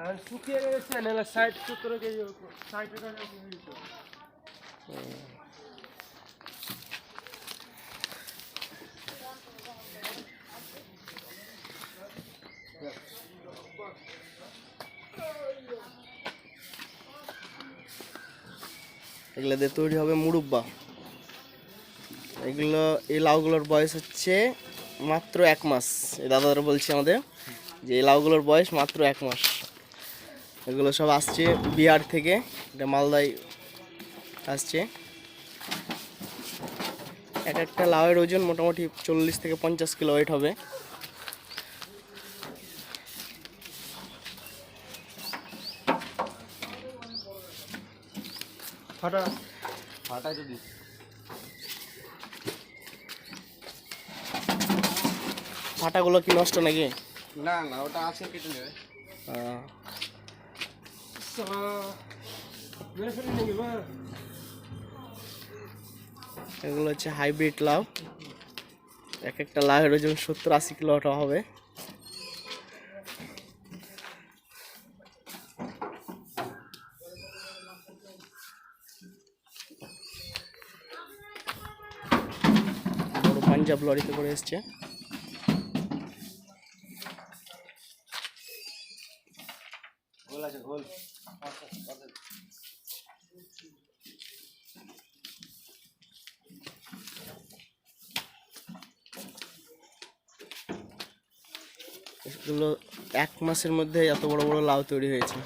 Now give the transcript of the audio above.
আর শুকিয়ে গেছে না, 60-70 কেজি, 60 টাকা কেজি। এগুলো দিয়ে তৈরি হবে মুরব্বা। এগুলো, এই লাউগুলোর বয়স হচ্ছে মাত্র 1 মাস। এই দাদারা বলছে আমাদের যে এই লাউগুলোর বয়স মাত্র 1 মাস। এগুলো সব আসছে বিহার থেকে, এটা মালদায় আসছে। এক একটা লাউয়ের ওজন মোটামুটি 40 থেকে 50 কিলো ওয়েট হবে। ফাটা যদি ফাটাগুলো কি নষ্ট নাকি? না না, ওটা আছে, কেটে নেবে। এগুলো হচ্ছে হাইব্রিড লাউ। এক একটা লাউয়ের ওজন 70-80 কিলো হবে। বড় পাঞ্জাব লরিতে করে এসছে। এগুলো 1 মাসের মধ্যে এত বড় বড় লাউ তৈরি হয়েছে।